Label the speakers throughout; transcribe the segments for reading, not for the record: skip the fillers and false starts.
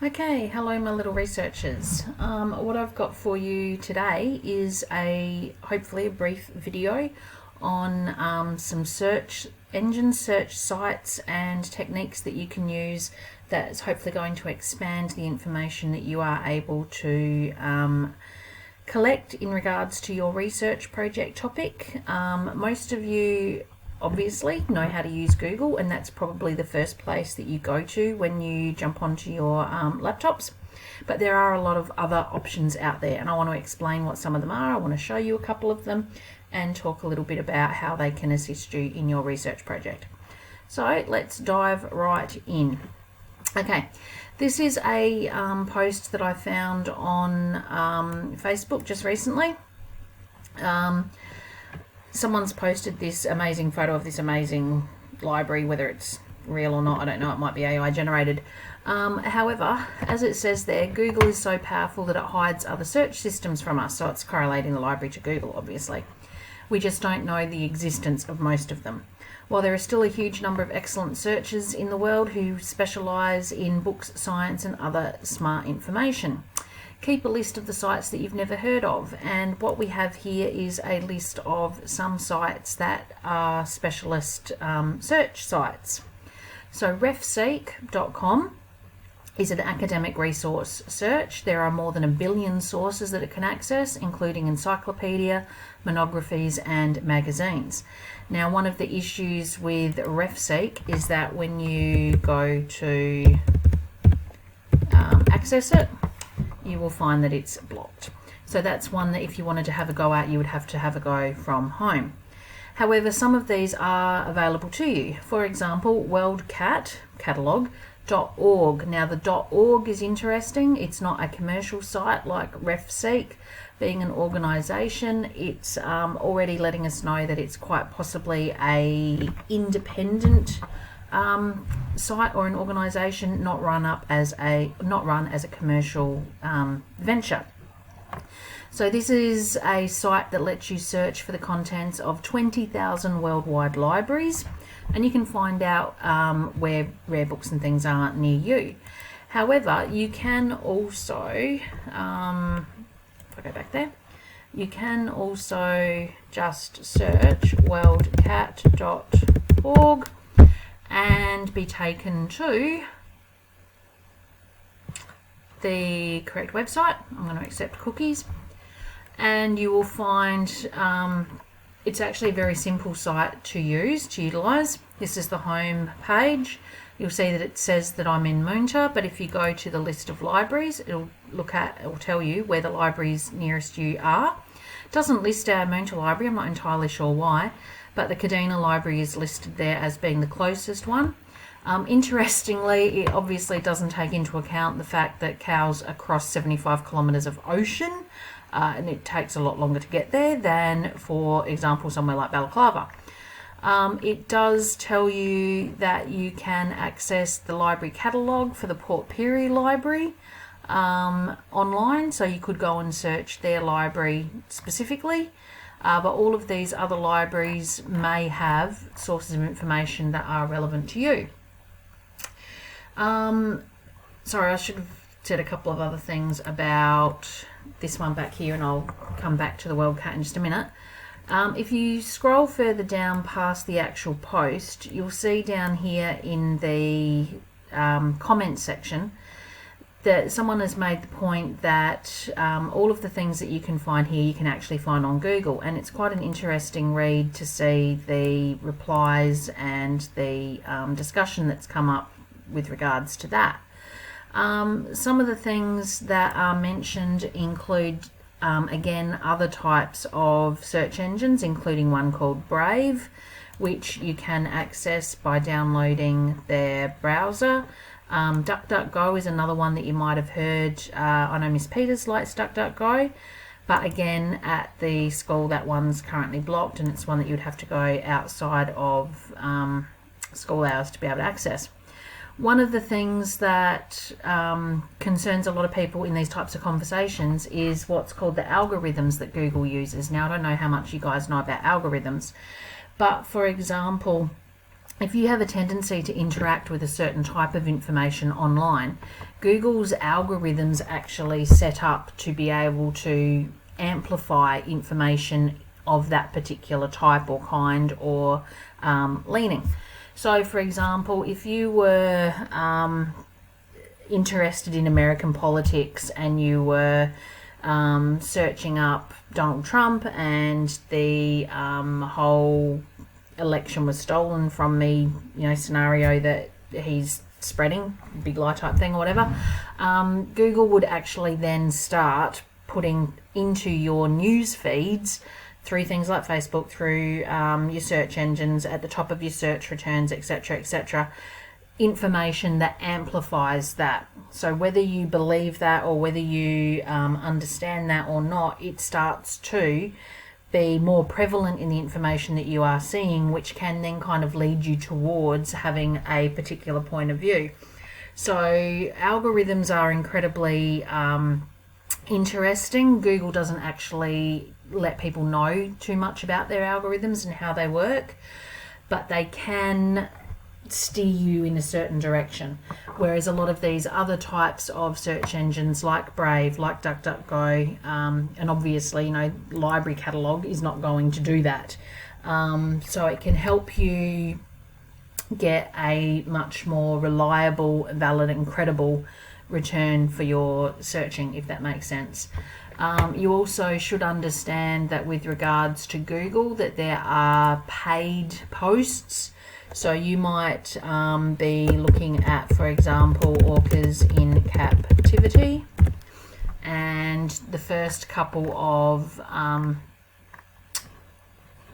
Speaker 1: Okay, hello my little researchers. What I've got for you today is hopefully a brief video on some search engine search sites and techniques that you can use that's hopefully going to expand the information that you are able to collect in regards to your research project topic. Most of you obviously know how to use Google, and that's probably the first place that you go to when you jump onto your laptops, but there are a lot of other options out there, and I want to explain what some of them are. I want to show you a couple of them and talk a little bit about how they can assist you in your research project. So let's dive right in. Okay, this is a post that I found on Facebook just recently. Someone's posted this amazing photo of this amazing library, whether it's real or not, I don't know, it might be AI generated. However, as it says there, Google is so powerful that it hides other search systems from us, so it's correlating the library to Google, obviously. We just don't know the existence of most of them. While there are still a huge number of excellent searchers in the world who specialise in books, science and other smart information. Keep a list of the sites that you've never heard of, and what we have here is a list of some sites that are specialist search sites. So refseek.com is an academic resource search. There are more than 1 billion sources that it can access, including encyclopedia, monographies and magazines. Now, one of the issues with refseek is that when you go to access it, you will find that it's blocked. So that's one that if you wanted to have a go at, you would have to have a go from home. However, some of these are available to you. For example, worldcat.org. Now the .org is interesting. It's not a commercial site like refseek. Being an organisation, it's already letting us know that it's quite possibly a independent site or an organisation, not run as a commercial venture. So this is a site that lets you search for the contents of 20,000 worldwide libraries, and you can find out where rare books and things are near you. However, you can also, if I go back there, you can also just search worldcat.org and be taken to the correct website. I'm going to accept cookies, and you will find it's actually a very simple site to utilize. This is the home page. You'll see that it says that I'm in Moonta, but if you go to the list of libraries, it'll tell you where the libraries nearest you are. It doesn't list our Moonta library, I'm not entirely sure why, but the Kadina library is listed there as being the closest one. Interestingly, it obviously doesn't take into account the fact that cows across 75 kilometres of ocean, and it takes a lot longer to get there than, for example, somewhere like Balaclava. It does tell you that you can access the library catalogue for the Port Pirie Library online, so you could go and search their library specifically. But all of these other libraries may have sources of information that are relevant to you. Sorry, I should have said a couple of other things about this one back here, and I'll come back to the WorldCat in just a minute. If you scroll further down past the actual post, you'll see down here in the comments section that someone has made the point that all of the things that you can find here you can actually find on Google, and it's quite an interesting read to see the replies and the discussion that's come up with regards to that. Some of the things that are mentioned include again other types of search engines, including one called Brave, which you can access by downloading their browser. DuckDuckGo is another one that you might have heard. I know Miss Peters likes DuckDuckGo, but again at the school that one's currently blocked, and it's one that you'd have to go outside of school hours to be able to access. One of the things that concerns a lot of people in these types of conversations is what's called the algorithms that Google uses. Now, I don't know how much you guys know about algorithms, but for example, if you have a tendency to interact with a certain type of information online, Google's algorithms actually set up to be able to amplify information of that particular type or kind or leaning. So for example, if you were interested in American politics and you were searching up Donald Trump and the whole election was stolen from me, scenario that he's spreading, big lie type thing or whatever, Google would actually then start putting into your news feeds through things like Facebook, through your search engines, at the top of your search returns, etc., information that amplifies that. So whether you believe that or whether you understand that or not, it starts to be more prevalent in the information that you are seeing, which can then kind of lead you towards having a particular point of view. So algorithms are incredibly interesting. Google doesn't actually let people know too much about their algorithms and how they work, but they can steer you in a certain direction, whereas a lot of these other types of search engines like Brave, like DuckDuckGo, and obviously library catalog is not going to do that, so it can help you get a much more reliable, valid and credible return for your searching, if that makes sense. You also should understand that with regards to Google, that there are paid posts. So you might be looking at, for example, orcas in captivity, and the first couple of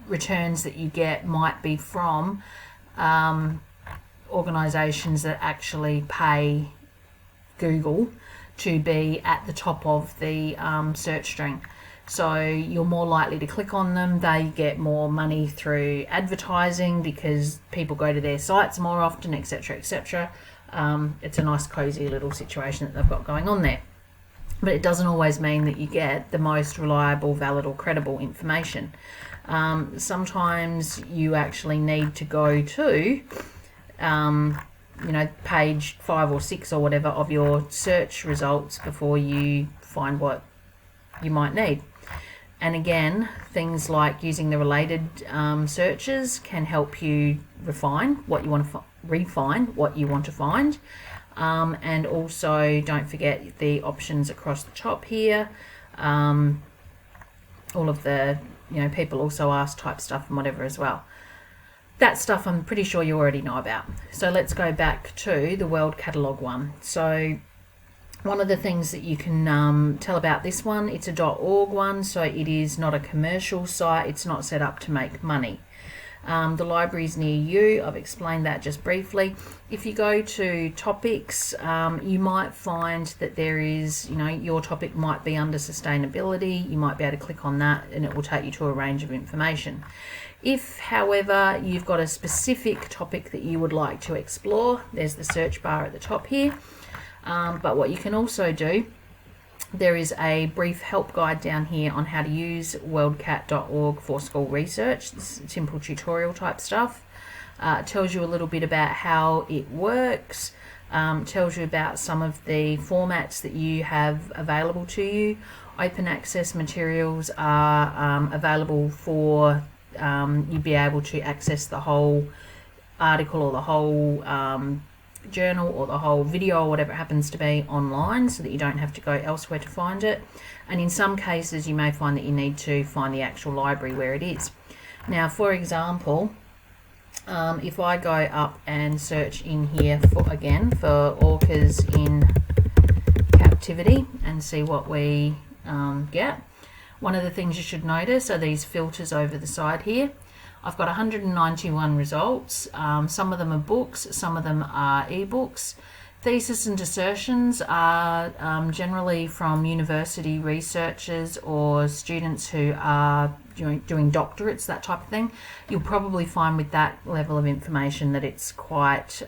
Speaker 1: returns that you get might be from organisations that actually pay Google to be at the top of the search string. So you're more likely to click on them. They get more money through advertising because people go to their sites more often, etc., etc. It's a nice cozy little situation that they've got going on there. But it doesn't always mean that you get the most reliable, valid or credible information. Sometimes you actually need to go to page 5 or 6 or whatever of your search results before you find what you might need. And again, things like using the related searches can help you refine what you want to refine what you want to find. And also don't forget the options across the top here. All of the people also ask type stuff and whatever as well. That stuff I'm pretty sure you already know about. So let's go back to the World Catalogue one. So one of the things that you can tell about this one, it's a .org one, so it is not a commercial site. It's not set up to make money. The library's near you. I've explained that just briefly. If you go to topics, you might find that there is, your topic might be under sustainability. You might be able to click on that and it will take you to a range of information. If, however, you've got a specific topic that you would like to explore, there's the search bar at the top here. But what you can also do, there is a brief help guide down here on how to use worldcat.org for school research. It's simple tutorial type stuff. It tells you a little bit about how it works, tells you about some of the formats that you have available to you. Open access materials are available for you be able to access the whole article or the whole journal or the whole video or whatever it happens to be online, so that you don't have to go elsewhere to find it. And in some cases you may find that you need to find the actual library where it is. Now, for example, if I go up and search in here for orcas in captivity and see what we get, one of the things you should notice are these filters over the side here. I've got 191 results. Some of them are books, some of them are ebooks. Thesis and dissertations are generally from university researchers or students who are doing doctorates, that type of thing. You'll probably find with that level of information that it's quite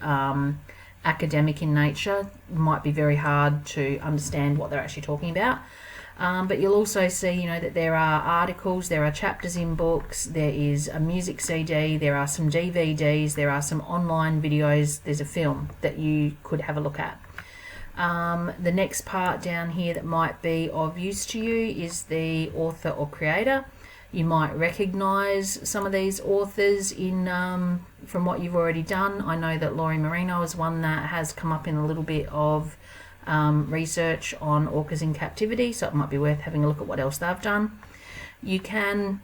Speaker 1: academic in nature. It might be very hard to understand what they're actually talking about. But you'll also see, you know, that there are articles, there are chapters in books, there is a music CD, there are some DVDs, there are some online videos, there's a film that you could have a look at. The next part down here that might be of use to you is the author or creator. You might recognize some of these authors in from what you've already done. I know that Laurie Marino is one that has come up in a little bit of research on orcas in captivity, so it might be worth having a look at what else they've done. You can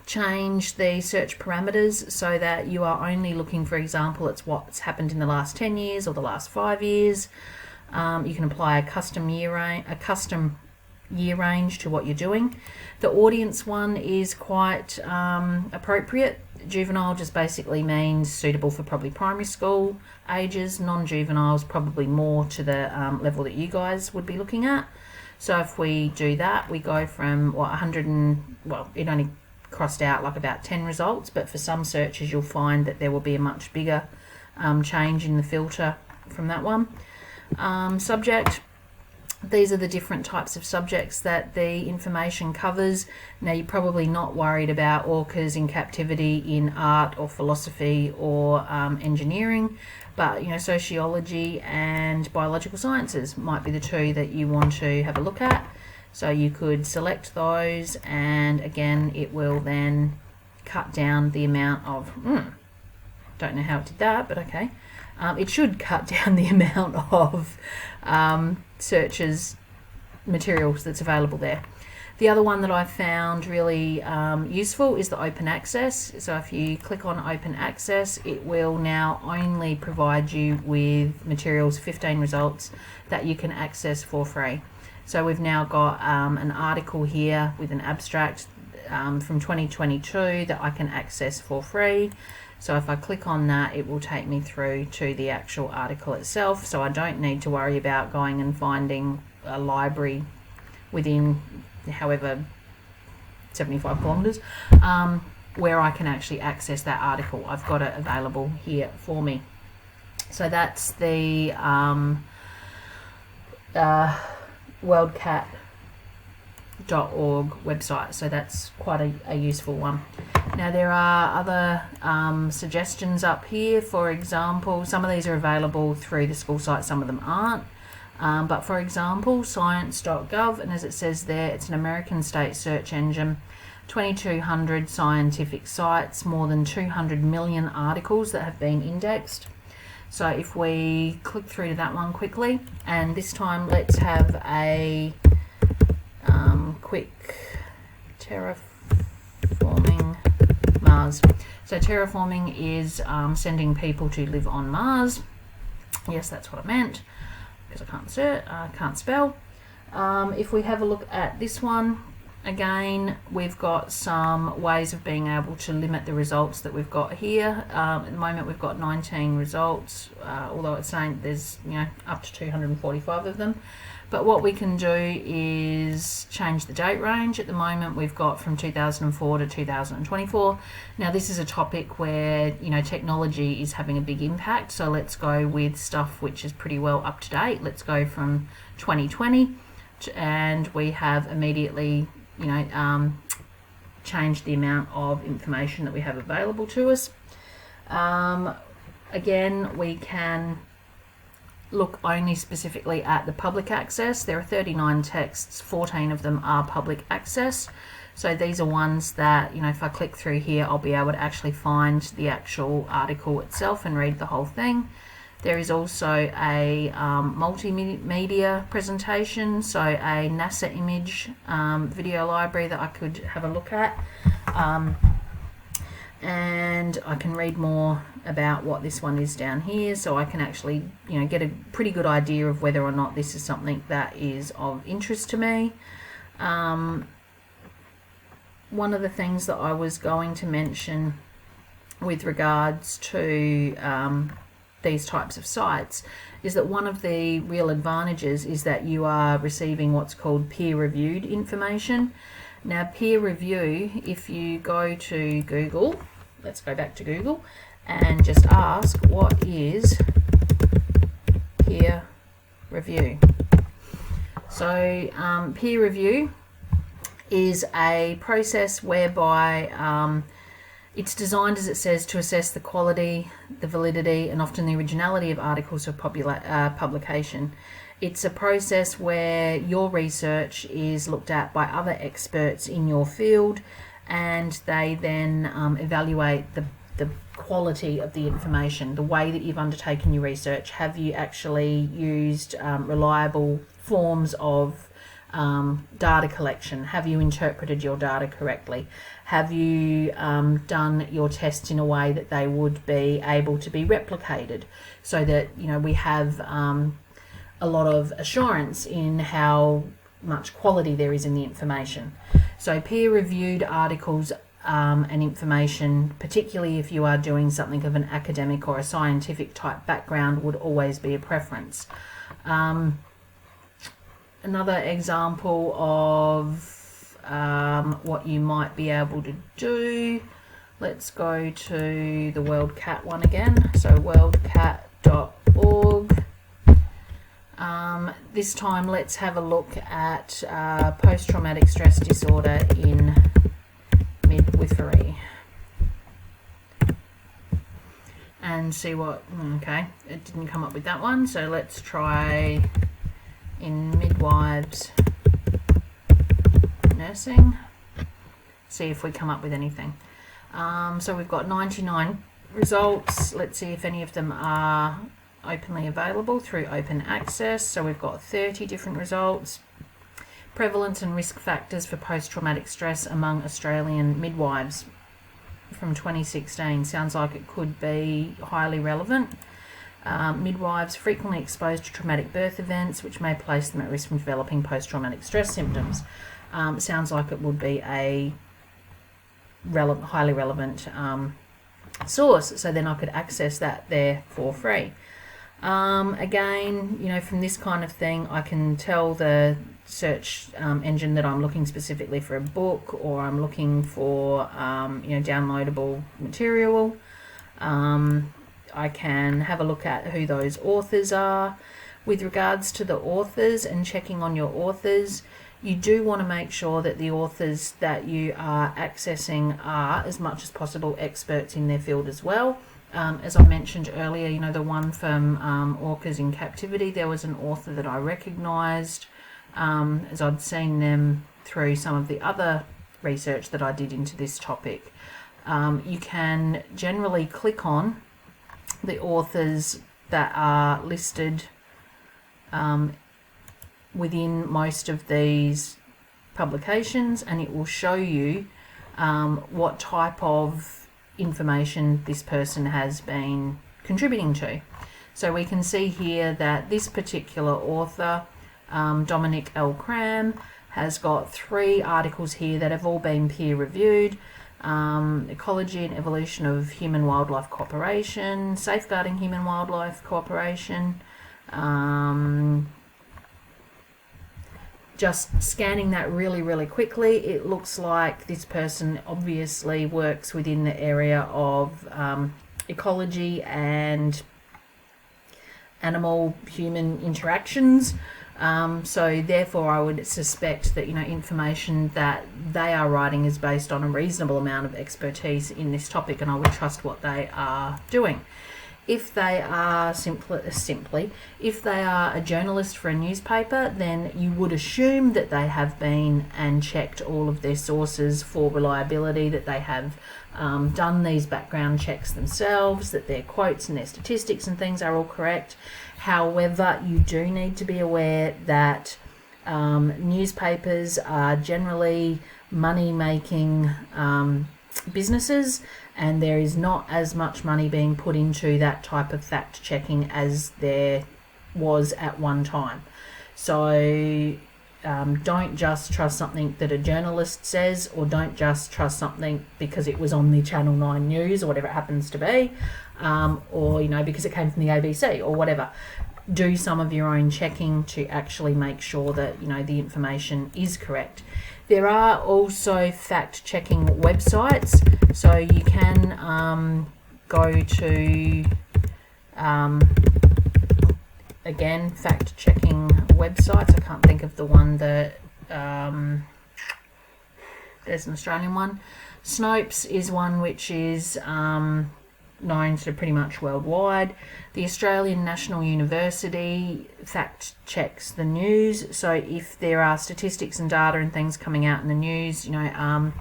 Speaker 1: change the search parameters so that you are only looking, for example, it's what's happened in the last 10 years or the last 5 years. You can apply a custom year range to what you're doing. The audience one is quite appropriate. Juvenile just basically means suitable for probably primary school ages. Non-juveniles probably more to the level that you guys would be looking at. So if we do that, we go from what 100 and, well, it only crossed out like about 10 results, but for some searches you'll find that there will be a much bigger change in the filter from that one. Subject. These are the different types of subjects that the information covers. Now, you're probably not worried about orcas in captivity in art or philosophy or engineering, but, you know, sociology and biological sciences might be the two that you want to have a look at. So you could select those, and again, it will then cut down the amount of, don't know how it did that, but okay. It should cut down the amount of searches materials that's available there. The other one that I found really useful is the open access. So if you click on open access, it will now only provide you with materials, 15 results that you can access for free. So we've now got an article here with an abstract from 2022 that I can access for free. So if I click on that, it will take me through to the actual article itself. So I don't need to worry about going and finding a library within however 75 kilometres where I can actually access that article. I've got it available here for me. So that's the worldcat.org website, so that's quite a useful one. Now there are other suggestions up here. For example, some of these are available through the school site, some of them aren't. But for example, science.gov, and as it says there, it's an American state search engine, 2,200 scientific sites, more than 200 million articles that have been indexed. So if we click through to that one quickly, and this time let's have a quick terraforming Mars. So terraforming is sending people to live on Mars. Yes, that's what I meant, because I can't spell. If we have a look at this one, again, we've got some ways of being able to limit the results that we've got here. At the moment we've got 19 results, although it's saying there's, you know, up to 245 of them. But what we can do is change the date range. At the moment we've got from 2004 to 2024. Now this is a topic where, you know, technology is having a big impact, so let's go with stuff which is pretty well up to date. Let's go from 2020, and we have immediately, you know, changed the amount of information that we have available to us. Again, we can look only specifically at the public access. There are 39 texts, 14 of them are public access. So these are ones that, you know, if I click through here, I'll be able to actually find the actual article itself and read the whole thing. There is also a multimedia presentation, so a NASA image video library that I could have a look at. And I can read more about what this one is down here, so I can actually, you know, get a pretty good idea of whether or not this is something that is of interest to me. One of the things that I was going to mention with regards to these types of sites is that one of the real advantages is that you are receiving what's called peer-reviewed information. Now, peer review, if you go to Google, let's go back to Google and just ask, what is peer review? So peer review is a process whereby it's designed, as it says, to assess the quality, the validity, and often the originality of articles of publication. It's a process where your research is looked at by other experts in your field, and they then evaluate the quality of the information, the way that you've undertaken your research. Have you actually used reliable forms of data collection? Have you interpreted your data correctly? Have you done your tests in a way that they would be able to be replicated, so that we have a lot of assurance in how much quality there is in the information. So peer-reviewed articles and information, particularly if you are doing something of an academic or a scientific type background, would always be a preference. Another example of what you might be able to do, let's go to the WorldCat one again. So worldcat.org. This time let's have a look at post-traumatic stress disorder in midwifery and see what, okay, it didn't come up with that one, so let's try in midwives nursing, see if we come up with anything. So we've got 99 results. Let's see if any of them are openly available through open access. So we've got 30 different results. Prevalence and risk factors for post-traumatic stress among Australian midwives from 2016. Sounds like it could be highly relevant. Midwives frequently exposed to traumatic birth events, which may place them at risk from developing post-traumatic stress symptoms. Sounds like it would be a highly relevant source, so then I could access that there for free. Again, from this kind of thing, I can tell the search engine that I'm looking specifically for a book, or I'm looking for downloadable material. I can have a look at who those authors are. With regards to the authors and checking on your authors, you do want to make sure that the authors that you are accessing are, as much as possible, experts in their field as well. As I mentioned earlier, the one from Orcas in Captivity, there was an author that I recognised, as I'd seen them through some of the other research that I did into this topic. You can generally click on the authors that are listed within most of these publications, and it will show you what type of information this person has been contributing to. So we can see here that this particular author, Dominic L. Cram, has got 3 articles here that have all been peer reviewed. Ecology and Evolution of Human-Wildlife Cooperation, Safeguarding Human-Wildlife Cooperation. Just scanning that really quickly, it looks like this person obviously works within the area of ecology and animal-human interactions. So therefore I would suspect that information that they are writing is based on a reasonable amount of expertise in this topic, and I would trust what they are doing. If they are if they are a journalist for a newspaper, then you would assume that they have been and checked all of their sources for reliability, that they have done these background checks themselves, that their quotes and their statistics and things are all correct. However, you do need to be aware that newspapers are generally money-making businesses, and there is not as much money being put into that type of fact checking as there was at one time. So don't just trust something that a journalist says, or don't just trust something because it was on the Channel 9 news or whatever it happens to be, or because it came from the ABC or whatever. Do some of your own checking to actually make sure that the information is correct. There are also fact-checking websites, so you can go to again, fact-checking websites. I can't think of the one that, there's an Australian one. Snopes is one which is known to pretty much worldwide. The Australian National University fact checks the news. So if there are statistics and data and things coming out in the news, you know,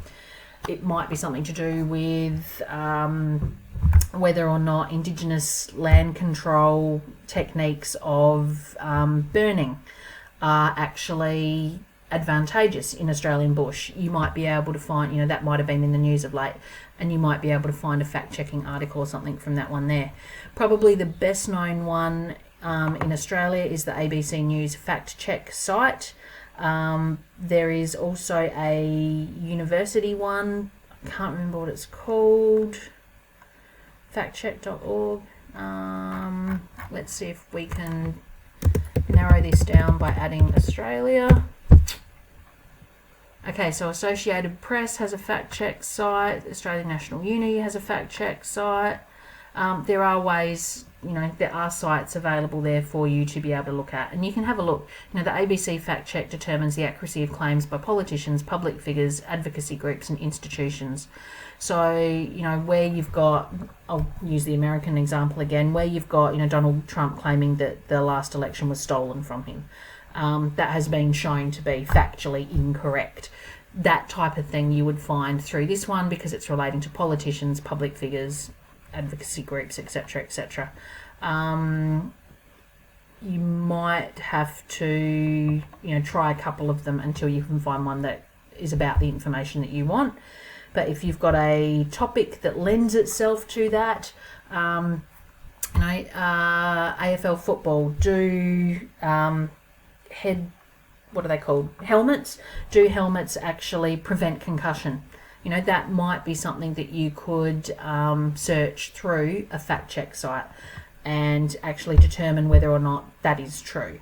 Speaker 1: it might be something to do with whether or not Indigenous land control techniques of burning are actually advantageous in Australian bush. You might be able to find, you know, that might have been in the news of late, and you might be able to find a fact-checking article or something from that one there. Probably the best known one in Australia is the ABC News fact check site. There is also a university one, I can't remember what it's called, factcheck.org. Let's see if we can narrow this down by adding Australia. Okay, so Associated Press has a fact check site, Australian National Uni has a fact check site. There are ways, you know, there are sites available there for you to be able to look at, and you can have a look. You know, the ABC fact check determines the accuracy of claims by politicians, public figures, advocacy groups and institutions. So, you know, where you've got, I'll use the American example again, where you've got, you know, Donald Trump claiming that the last election was stolen from him. That has been shown to be factually incorrect. That type of thing you would find through this one because it's relating to politicians, public figures, advocacy groups, etc., etc. You might have to, you know, try a couple of them until you can find one that is about the information that you want. But if you've got a topic that lends itself to that, you know, AFL football do what are they called? Helmets. Do helmets actually prevent concussion? You know, that might be something that you could search through a fact check site and actually determine whether or not that is true.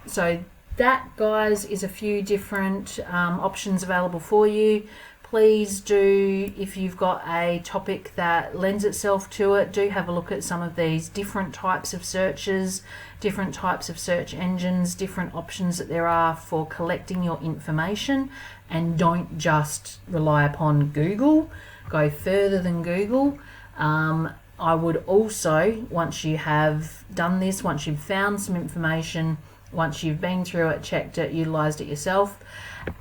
Speaker 1: So that, guys, is a few different options available for you. Please do, if you've got a topic that lends itself to it, do have a look at some of these different types of searches, different types of search engines, different options that there are for collecting your information, and don't just rely upon Google. Go further than Google. I would also, once you have done this, once you've found some information, once you've been through it, checked it, utilized it yourself,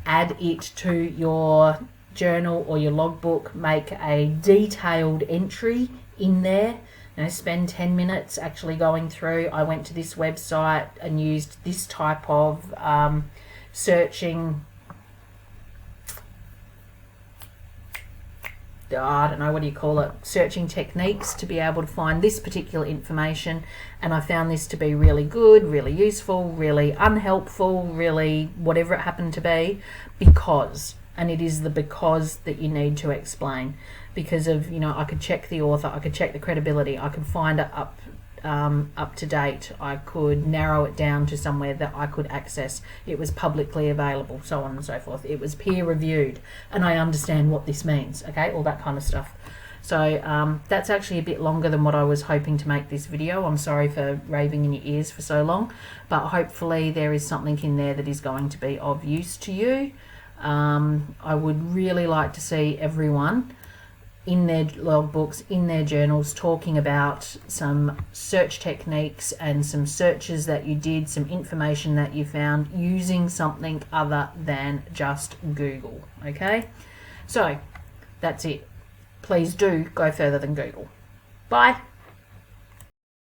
Speaker 1: add it to your journal or your logbook. Make a detailed entry in there. You know, spend 10 minutes actually going through, I went to this website and used this type of searching, I don't know, what do you call it, searching techniques to be able to find this particular information, and I found this to be really good, really useful, really unhelpful, really whatever it happened to be, because, and it is the because that you need to explain, because of, you know, I could check the author, I could check the credibility, I could find it up to date, I could narrow it down to somewhere that I could access, it was publicly available, so on and so forth, it was peer reviewed, and I understand what this means, okay, all that kind of stuff. So that's actually a bit longer than what I was hoping to make this video. I'm sorry for raving in your ears for so long, but hopefully there is something in there that is going to be of use to you. I would really like to see everyone in their logbooks, in their journals, talking about some search techniques and some searches that you did, some information that you found using something other than just Google, okay? So that's it. Please do go further than Google. Bye.